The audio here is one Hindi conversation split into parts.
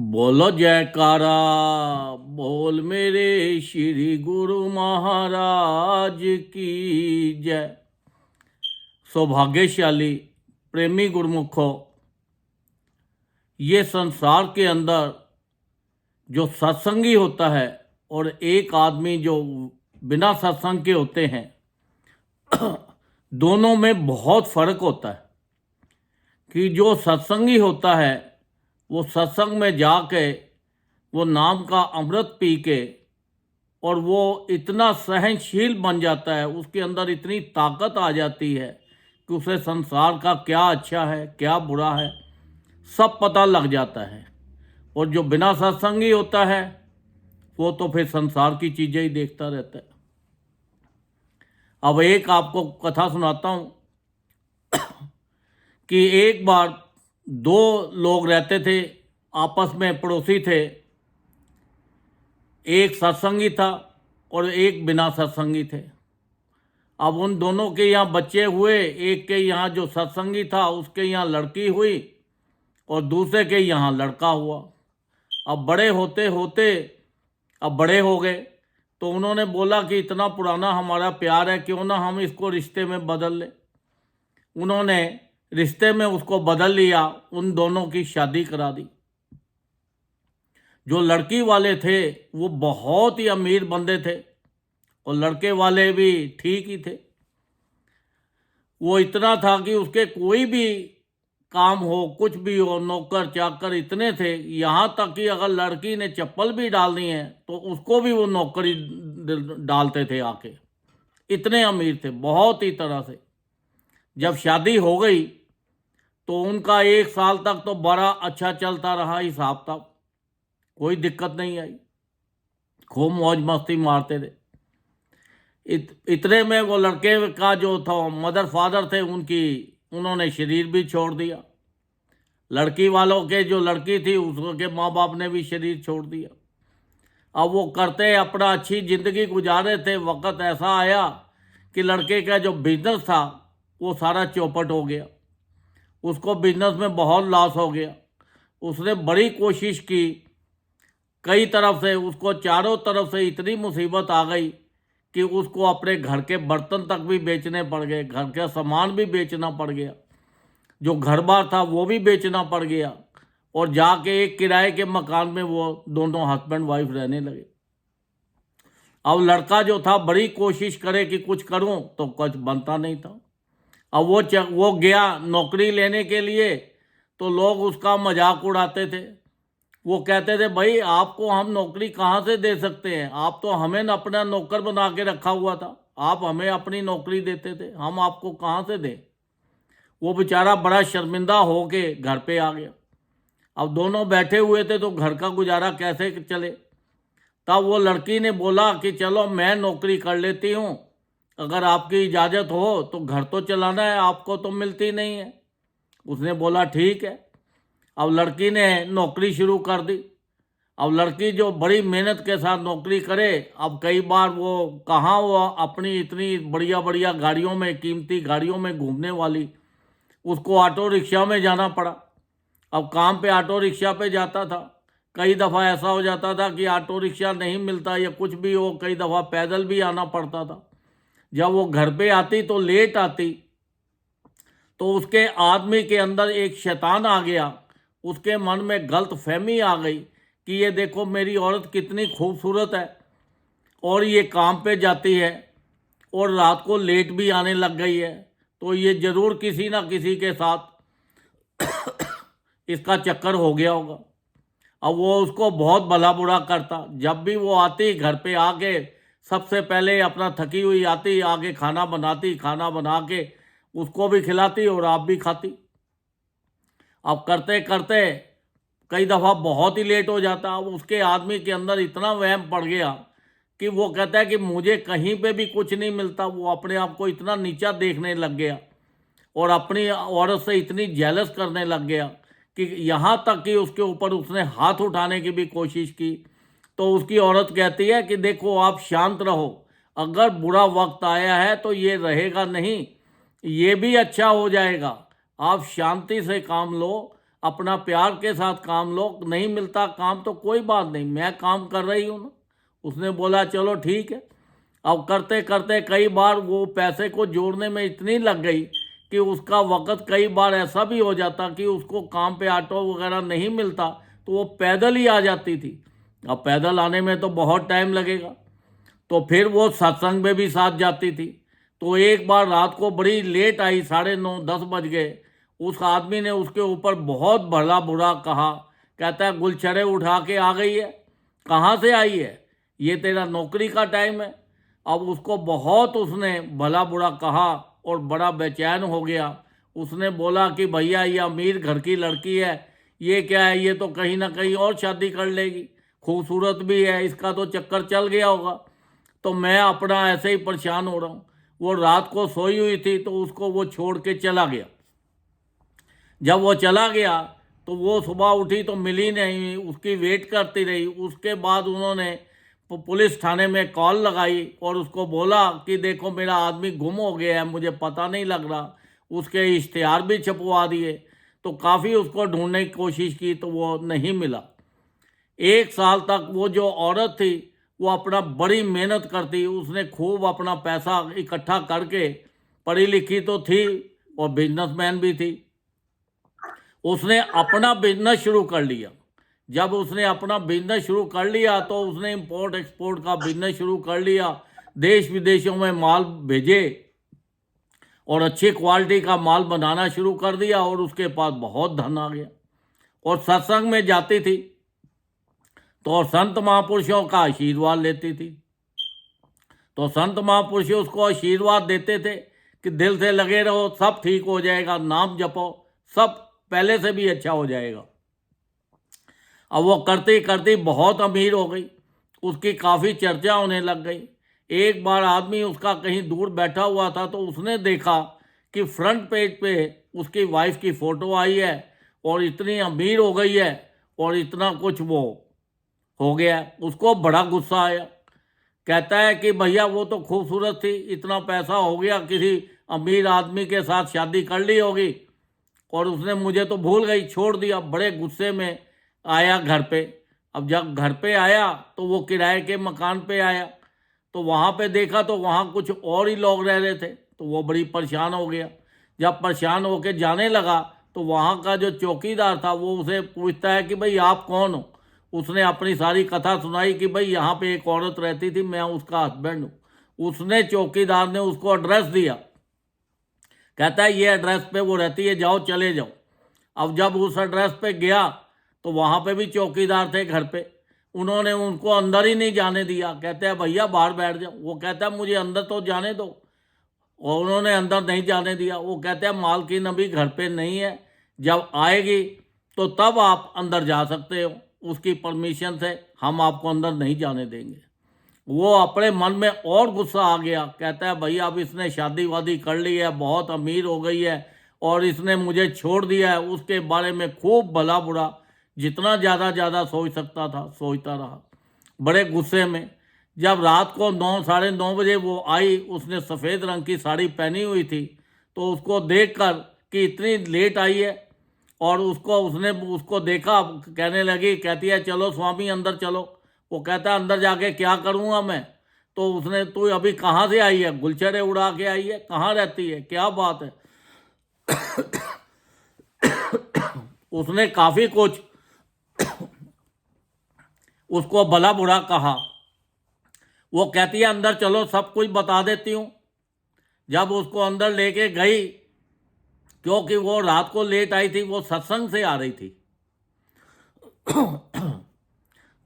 बोलो जयकारा, बोल मेरे श्री गुरु महाराज की जय। सौभाग्यशाली प्रेमी गुरुमुखों, ये संसार के अंदर जो सत्संगी होता है और एक आदमी जो बिना सत्संग के होते हैं, दोनों में बहुत फर्क होता है। कि जो सत्संगी होता है वो सत्संग में जाके वो नाम का अमृत पी के और वो इतना सहनशील बन जाता है, उसके अंदर इतनी ताकत आ जाती है कि उसे संसार का क्या अच्छा है क्या बुरा है सब पता लग जाता है। और जो बिना सत्संगी होता है वो तो फिर संसार की चीज़ें ही देखता रहता है। अब एक आपको कथा सुनाता हूँ कि एक बार दो लोग रहते थे, आपस में पड़ोसी थे। एक सत्संगी था और एक बिना सत्संगी थे। अब उन दोनों के यहाँ बच्चे हुए, एक के यहाँ जो सत्संगी था उसके यहाँ लड़की हुई और दूसरे के यहाँ लड़का हुआ। अब बड़े होते होते अब बड़े हो गए तो उन्होंने बोला कि इतना पुराना हमारा प्यार है, क्यों ना हम इसको रिश्ते में बदल लें। उन्होंने रिश्ते में उसको बदल लिया, उन दोनों की शादी करा दी। जो लड़की वाले थे वो बहुत ही अमीर बंदे थे और लड़के वाले भी ठीक ही थे। वो इतना था कि उसके कोई भी काम हो, कुछ भी हो, नौकर चाकर इतने थे, यहाँ तक कि अगर लड़की ने चप्पल भी डालनी है तो उसको भी वो नौकरी डालते थे आके। इतने अमीर थे बहुत ही तरह से। जब शादी हो गई तो उनका 1 साल तक तो बड़ा अच्छा चलता रहा हिसाब तक, कोई दिक्कत नहीं आई, खूब मौज मस्ती मारते थे। इतने में वो लड़के का जो था मदर फादर थे उन्होंने शरीर भी छोड़ दिया। लड़की वालों के जो लड़की थी उसके माँ बाप ने भी शरीर छोड़ दिया। अब वो करते अपना अच्छी ज़िंदगी गुजारे थे, वक्त ऐसा आया कि लड़के का जो बिजनेस था वो सारा चौपट हो गया। उसको बिजनेस में बहुत लॉस हो गया। उसने बड़ी कोशिश की, कई तरफ से उसको चारों तरफ से इतनी मुसीबत आ गई कि उसको अपने घर के बर्तन तक भी बेचने पड़ गए, घर का सामान भी बेचना पड़ गया, जो घर बार था वो भी बेचना पड़ गया और जाके एक किराए के मकान में वो दोनों हस्बैंड वाइफ रहने लगे। अब लड़का जो था बड़ी कोशिश करे कि कुछ करूं तो कुछ बनता नहीं था। अब वो गया नौकरी लेने के लिए तो लोग उसका मजाक उड़ाते थे। वो कहते थे भाई आपको हम नौकरी कहाँ से दे सकते हैं, आप तो हमें अपना नौकर बना के रखा हुआ था, आप हमें अपनी नौकरी देते थे, हम आपको कहाँ से दें। वो बेचारा बड़ा शर्मिंदा हो के घर पे आ गया। अब दोनों बैठे हुए थे तो घर का गुजारा कैसे चले। तब वो लड़की ने बोला कि चलो मैं नौकरी कर लेती हूँ, अगर आपकी इजाज़त हो तो घर तो चलाना है, आपको तो मिलती नहीं है। उसने बोला ठीक है। अब लड़की ने नौकरी शुरू कर दी। अब लड़की जो बड़ी मेहनत के साथ नौकरी करे, अब कई बार वो कहाँ वो अपनी इतनी बढ़िया बढ़िया गाड़ियों में, कीमती गाड़ियों में घूमने वाली, उसको ऑटो रिक्शा में जाना पड़ा। अब काम पे ऑटो रिक्शा पे जाता था, कई दफ़ा ऐसा हो जाता था कि ऑटो रिक्शा नहीं मिलता या कुछ भी हो, कई दफ़ा पैदल भी आना पड़ता था। जब वो घर पे आती तो लेट आती तो उसके आदमी के अंदर एक शैतान आ गया। उसके मन में गलत फहमी आ गई कि ये देखो मेरी औरत कितनी खूबसूरत है और ये काम पे जाती है और रात को लेट भी आने लग गई है, तो ये ज़रूर किसी ना किसी के साथ इसका चक्कर हो गया होगा। अब वो उसको बहुत भला बुरा करता। जब भी वो आती घर पे आके सबसे पहले अपना थकी हुई आती, आके खाना बनाती, खाना बना के उसको भी खिलाती और आप भी खाती। अब करते करते कई दफ़ा बहुत ही लेट हो जाता। अब उसके आदमी के अंदर इतना वहम पड़ गया कि वो कहता है कि मुझे कहीं पे भी कुछ नहीं मिलता। वो अपने आप को इतना नीचा देखने लग गया और अपनी औरत से इतनी जेलस करने लग गया कि यहाँ तक कि उसके ऊपर उसने हाथ उठाने की भी कोशिश की। तो उसकी औरत कहती है कि देखो आप शांत रहो, अगर बुरा वक्त आया है तो ये रहेगा नहीं, ये भी अच्छा हो जाएगा, आप शांति से काम लो, अपना प्यार के साथ काम लो, नहीं मिलता काम तो कोई बात नहीं, मैं काम कर रही हूँ ना। उसने बोला चलो ठीक है। अब करते करते कई बार वो पैसे को जोड़ने में इतनी लग गई कि उसका वक़्त कई बार ऐसा भी हो जाता कि उसको काम पे ऑटो वगैरह नहीं मिलता तो वो पैदल ही आ जाती थी। अब पैदल आने में तो बहुत टाइम लगेगा, तो फिर वो सत्संग में भी साथ जाती थी। तो एक बार रात को बड़ी लेट आई, 9:30 10 बज गए। उस आदमी ने उसके ऊपर बहुत भला बुरा कहा। कहता है गुलछड़े उठा के आ गई है, कहाँ से आई है, ये तेरा नौकरी का टाइम है। अब उसको बहुत उसने भला बुरा कहा और बड़ा बेचैन हो गया। उसने बोला कि भैया ये अमीर घर की लड़की है, ये क्या है, ये तो कहीं ना कहीं और शादी कर लेगी, खूबसूरत भी है, इसका तो चक्कर चल गया होगा। तो मैं अपना ऐसे ही परेशान हो रहा हूँ। वो रात को सोई हुई थी तो उसको वो छोड़ के चला गया। जब वो चला गया तो वो सुबह उठी तो मिली नहीं, उसकी वेट करती रही। उसके बाद उन्होंने पुलिस थाने में कॉल लगाई और उसको बोला कि देखो मेरा आदमी गुम हो गया है, मुझे पता नहीं लग रहा। उसके इश्तिहार भी छपवा दिए। तो काफ़ी उसको ढूंढने की कोशिश की तो वो नहीं मिला। 1 साल तक वो जो औरत थी वो अपना बड़ी मेहनत करती, उसने खूब अपना पैसा इकट्ठा करके, पढ़ी लिखी तो थी और बिजनेसमैन भी थी, उसने अपना बिजनेस शुरू कर लिया। जब उसने अपना बिजनेस शुरू कर लिया तो उसने इंपोर्ट एक्सपोर्ट का बिजनेस शुरू कर लिया, देश विदेशों में माल भेजे और अच्छी क्वालिटी का माल बनाना शुरू कर दिया और उसके पास बहुत धन आ गया। और सत्संग में जाती थी तो संत महापुरुषों का आशीर्वाद लेती थी। तो संत महापुरुष उसको आशीर्वाद देते थे कि दिल से लगे रहो, सब ठीक हो जाएगा, नाम जपो, सब पहले से भी अच्छा हो जाएगा। अब वो करती करती बहुत अमीर हो गई, उसकी काफ़ी चर्चा होने लग गई। एक बार आदमी उसका कहीं दूर बैठा हुआ था तो उसने देखा कि फ्रंट पेज पे उसकी वाइफ की फ़ोटो आई है और इतनी अमीर हो गई है और इतना कुछ वो हो गया। उसको बड़ा गुस्सा आया। कहता है कि भैया वो तो खूबसूरत थी, इतना पैसा हो गया, किसी अमीर आदमी के साथ शादी कर ली होगी और उसने मुझे तो भूल गई, छोड़ दिया। बड़े गुस्से में आया घर पे। अब जब घर पे आया तो वो किराए के मकान पे आया तो वहाँ पे देखा तो वहाँ कुछ और ही लोग रह रहे थे, तो वो बड़ी परेशान हो गया। जब परेशान होके जाने लगा तो वहाँ का जो चौकीदार था वो उसे पूछता है कि भाई आप कौन हो। उसने अपनी सारी कथा सुनाई कि भाई यहाँ पे एक औरत रहती थी, मैं उसका हस्बैंड हूँ। उसने चौकीदार ने उसको एड्रेस दिया। कहता है ये एड्रेस पे वो रहती है, जाओ चले जाओ। अब जब उस एड्रेस पे गया तो वहाँ पे भी चौकीदार थे घर पे, उन्होंने उनको अंदर ही नहीं जाने दिया। कहते हैं भैया बाहर बैठ जाओ। वो कहता है मुझे अंदर तो जाने दो, और उन्होंने अंदर नहीं जाने दिया। वो कहते हैं मालकिन अभी घर पे नहीं है, जब आएगी तो तब आप अंदर जा सकते हो, उसकी परमिशन से हम आपको अंदर नहीं जाने देंगे। वो अपने मन में और गुस्सा आ गया। कहता है भैया अब इसने शादी वादी कर ली है, बहुत अमीर हो गई है और इसने मुझे छोड़ दिया है। उसके बारे में खूब भला बुरा जितना ज़्यादा सोच सकता था सोचता रहा, बड़े गुस्से में। जब रात को 9 साढ़े 9 बजे वो आई, उसने सफ़ेद रंग की साड़ी पहनी हुई थी, तो उसको देखकर कि इतनी लेट आई है और उसने उसको देखा, कहने लगी, कहती है चलो स्वामी अंदर चलो। वो कहता है अंदर जाके क्या करूँगा मैं। तो उसने, तू अभी कहाँ से आई है, गुलछड़े उड़ा के आई है, कहाँ रहती है, क्या बात है। उसने काफ़ी कुछ उसको भला बुरा कहा। वो कहती है अंदर चलो सब कुछ बता देती हूँ। जब उसको अंदर लेके गई, क्योंकि वो रात को लेट आई थी, वो सत्संग से आ रही थी,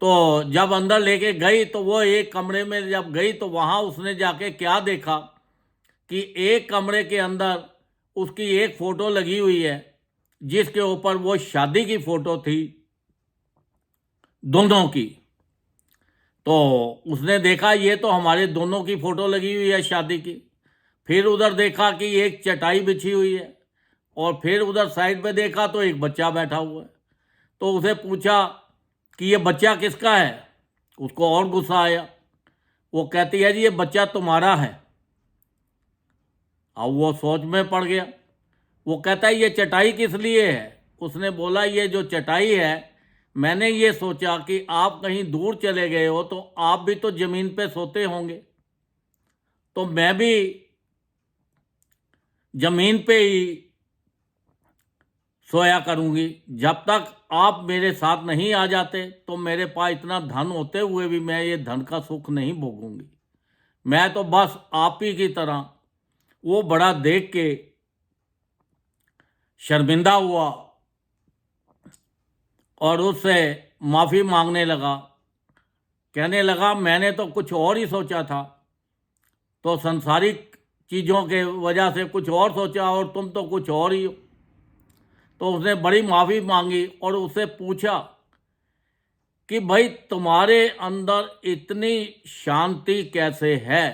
तो जब अंदर लेके गई तो वो एक कमरे में जब गई तो वहाँ उसने जाके क्या देखा कि एक कमरे के अंदर उसकी एक फ़ोटो लगी हुई है जिसके ऊपर वो शादी की फ़ोटो थी दोनों की। तो उसने देखा ये तो हमारे दोनों की फ़ोटो लगी हुई है शादी की। फिर उधर देखा कि एक चटाई बिछी हुई है और फिर उधर साइड पे देखा तो एक बच्चा बैठा हुआ है। तो उसे पूछा कि ये बच्चा किसका है। उसको और गुस्सा आया। वो कहती है जी ये बच्चा तुम्हारा है। अब वो सोच में पड़ गया। वो कहता है ये चटाई किस लिए है। उसने बोला ये जो चटाई है, मैंने ये सोचा कि आप कहीं दूर चले गए हो तो आप भी तो ज़मीन पे सोते होंगे, तो मैं भी ज़मीन पे ही सोया करूंगी। जब तक आप मेरे साथ नहीं आ जाते तो मेरे पास इतना धन होते हुए भी मैं ये धन का सुख नहीं भोगूंगी। मैं तो बस आप ही की तरह। वो बड़ा देख के शर्मिंदा हुआ और उससे माफ़ी मांगने लगा। कहने लगा मैंने तो कुछ और ही सोचा था, तो संसारिक चीज़ों के वजह से कुछ और सोचा और तुम तो कुछ और ही हो। तो उसने बड़ी माफ़ी मांगी और उससे पूछा कि भाई तुम्हारे अंदर इतनी शांति कैसे है,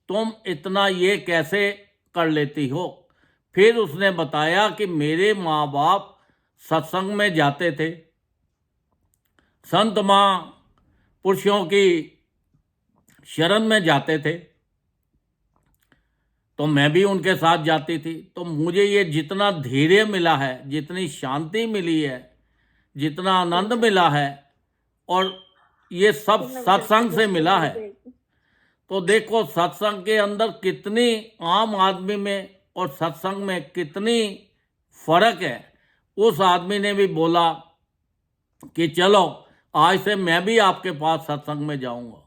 तुम इतना ये कैसे कर लेती हो। फिर उसने बताया कि मेरे माँ बाप सत्संग में जाते थे, संत महापुरुषों की शरण में जाते थे, तो मैं भी उनके साथ जाती थी। तो मुझे ये जितना धैर्य मिला है, जितनी शांति मिली है, जितना आनंद मिला है, और ये सब सत्संग से मिला है। तो देखो सत्संग के अंदर कितनी आम आदमी में और सत्संग में कितनी फर्क है। उस आदमी ने भी बोला कि चलो आज से मैं भी आपके पास सत्संग में जाऊंगा।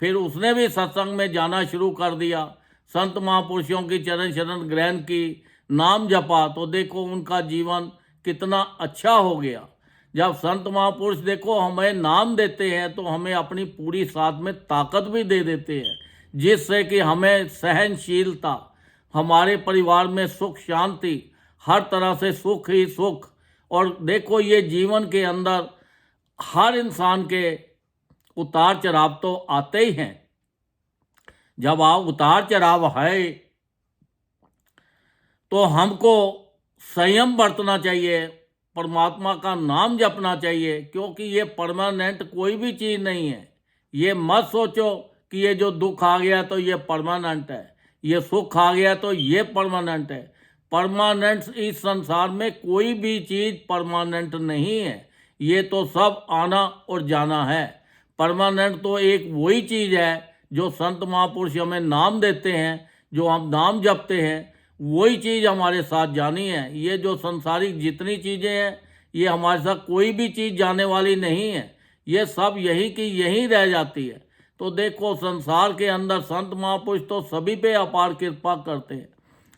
फिर उसने भी सत्संग में जाना शुरू कर दिया, संत महापुरुषों की चरण शरण ग्रहण की, नाम जपा। तो देखो उनका जीवन कितना अच्छा हो गया। जब संत महापुरुष देखो हमें नाम देते हैं तो हमें अपनी पूरी साथ में ताकत भी दे देते हैं, जिससे कि हमें सहनशीलता, हमारे परिवार में सुख शांति, हर तरह से सुख ही सुख। और देखो ये जीवन के अंदर हर इंसान के उतार चढ़ाव तो आते ही हैं। जब आप उतार चढ़ाव है तो हमको संयम बरतना चाहिए, परमात्मा का नाम जपना चाहिए, क्योंकि ये परमानेंट कोई भी चीज़ नहीं है। ये मत सोचो कि ये जो दुख आ गया तो ये परमानेंट है, ये सुख आ गया तो ये परमानेंट है। परमानेंट इस संसार में कोई भी चीज़ परमानेंट नहीं है। ये तो सब आना और जाना है। परमानेंट तो एक वही चीज़ है जो संत महापुरुष हमें नाम देते हैं, जो हम नाम जपते हैं, वही चीज़ हमारे साथ जानी है। ये जो संसारिक जितनी चीज़ें हैं ये हमारे साथ कोई भी चीज़ जाने वाली नहीं है, ये सब यही की यही रह जाती है। तो देखो संसार के अंदर संत महापुरुष तो सभी पे अपार कृपा करते हैं।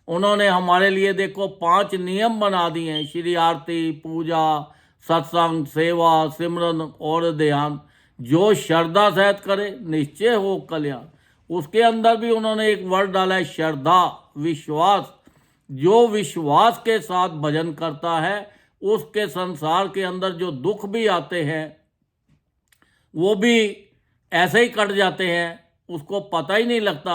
उन्होंने हमारे लिए देखो 5 नियम बना दिए हैं, श्री आरती, पूजा, सत्संग, सेवा, सिमरन और ध्यान। जो श्रद्धा सहित करे निश्चय हो कल्याण। उसके अंदर भी उन्होंने एक वर्ड डाला है श्रद्धा, विश्वास। जो विश्वास के साथ भजन करता है उसके संसार के अंदर जो दुख भी आते हैं वो भी ऐसे ही कट जाते हैं, उसको पता ही नहीं लगता,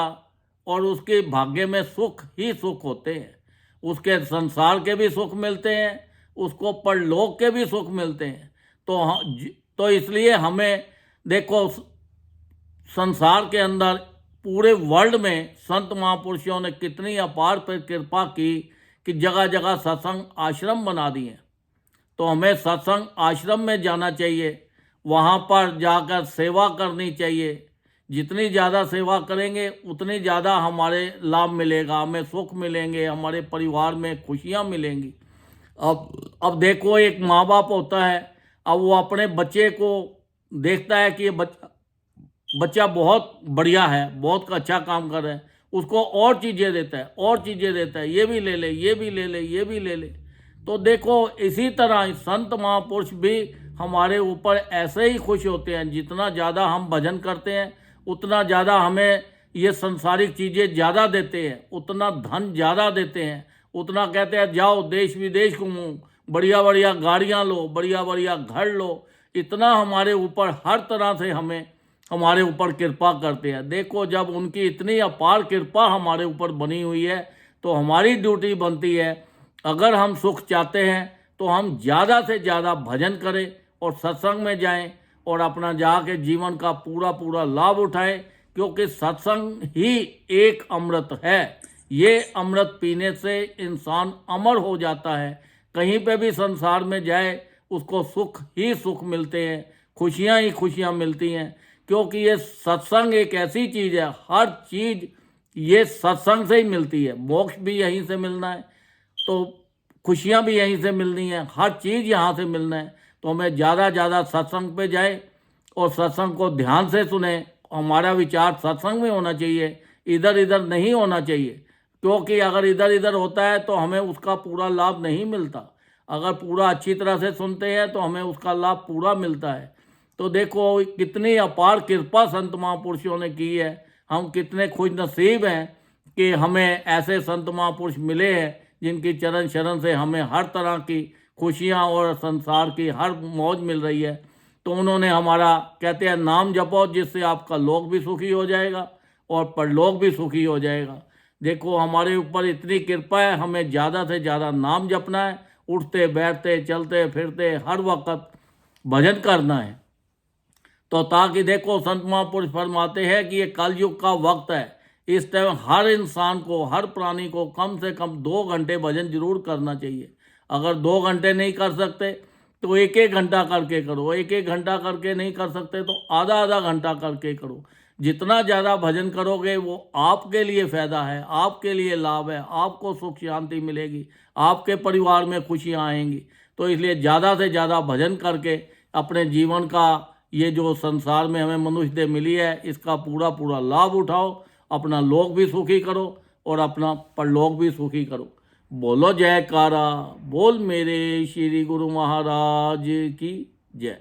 और उसके भाग्य में सुख ही सुख होते हैं। उसके संसार के भी सुख मिलते हैं, उसको परलोक के भी सुख मिलते हैं। तो इसलिए हमें देखो संसार के अंदर पूरे वर्ल्ड में संत महापुरुषों ने कितनी अपार पर कृपा की कि जगह जगह सत्संग आश्रम बना दिए। तो हमें सत्संग आश्रम में जाना चाहिए, वहाँ पर जाकर सेवा करनी चाहिए। जितनी ज़्यादा सेवा करेंगे उतनी ज़्यादा हमारे लाभ मिलेगा, हमें सुख मिलेंगे, हमारे परिवार में खुशियाँ मिलेंगी। अब देखो एक माँ बाप होता है, अब वो अपने बच्चे को देखता है कि ये बच्चा बहुत बढ़िया है, बहुत अच्छा काम कर रहा है, उसको और चीज़ें देता है, और चीज़ें देता है, ये भी ले ले, ये भी ले ले, ये भी ले ले। तो देखो इसी तरह संत महापुरुष भी हमारे ऊपर ऐसे ही खुश होते हैं। जितना ज़्यादा हम भजन करते हैं उतना ज़्यादा हमें ये संसारिक चीज़ें ज़्यादा देते हैं, उतना धन ज़्यादा देते हैं, उतना कहते हैं जाओ देश विदेश घूमो, बढ़िया बढ़िया गाड़ियाँ लो, बढ़िया बढ़िया घर लो। इतना हमारे ऊपर हर तरह से हमारे ऊपर कृपा करते हैं। देखो जब उनकी इतनी अपार कृपा हमारे ऊपर बनी हुई है तो हमारी ड्यूटी बनती है, अगर हम सुख चाहते हैं तो हम ज़्यादा से ज़्यादा भजन करें और सत्संग में जाएं और अपना जाके जीवन का पूरा पूरा लाभ उठाएं, क्योंकि सत्संग ही एक अमृत है। ये अमृत पीने से इंसान अमर हो जाता है। कहीं पे भी संसार में जाए उसको सुख ही सुख मिलते हैं, खुशियाँ ही खुशियाँ मिलती हैं, क्योंकि ये सत्संग एक ऐसी चीज़ है, हर चीज़ ये सत्संग से ही मिलती है। मोक्ष भी यहीं से मिलना है, तो खुशियाँ भी यहीं से मिलनी है, हर चीज़ यहाँ से मिलना है। तो हमें ज़्यादा ज़्यादा सत्संग पे जाए और सत्संग को ध्यान से सुने। हमारा विचार सत्संग में होना चाहिए, इधर इधर नहीं होना चाहिए, क्योंकि अगर इधर इधर होता है तो हमें उसका पूरा लाभ नहीं मिलता। अगर पूरा अच्छी तरह से सुनते हैं तो हमें उसका लाभ पूरा मिलता है। तो देखो कितनी अपार कृपा संत महापुरुषों ने की है, हम कितने खुश नसीब हैं कि हमें ऐसे संत महापुरुष मिले हैं जिनकी चरण शरण से हमें हर तरह की खुशियाँ और संसार की हर मौज मिल रही है। तो उन्होंने हमारा, कहते हैं, नाम जपो जिससे आपका लोक भी सुखी हो जाएगा और परलोक भी सुखी हो जाएगा। देखो हमारे ऊपर इतनी कृपा है, हमें ज़्यादा से ज़्यादा नाम जपना है, उठते बैठते चलते फिरते हर वक्त भजन करना है। तो ताकि देखो संत महापुरुष फरमाते हैं कि ये कलयुग का वक्त है, इस टाइम हर इंसान को, हर प्राणी को कम से कम 2 घंटे भजन जरूर करना चाहिए। अगर 2 घंटे नहीं कर सकते तो 1-1 घंटा करके करो, 1-1 घंटा करके नहीं कर सकते तो आधा आधा घंटा करके करो। जितना ज़्यादा भजन करोगे वो आपके लिए फ़ायदा है, आपके लिए लाभ है, आपको सुख शांति मिलेगी, आपके परिवार में खुशियाँ आएंगी। तो इसलिए ज़्यादा से ज़्यादा भजन करके अपने जीवन का, ये जो संसार में हमें मनुष्य देह मिली है, इसका पूरा पूरा लाभ उठाओ, अपना लोक भी सुखी करो और अपना परलोक भी सुखी करो। बोलो जयकारा, बोल मेरे श्री गुरु महाराज की जय।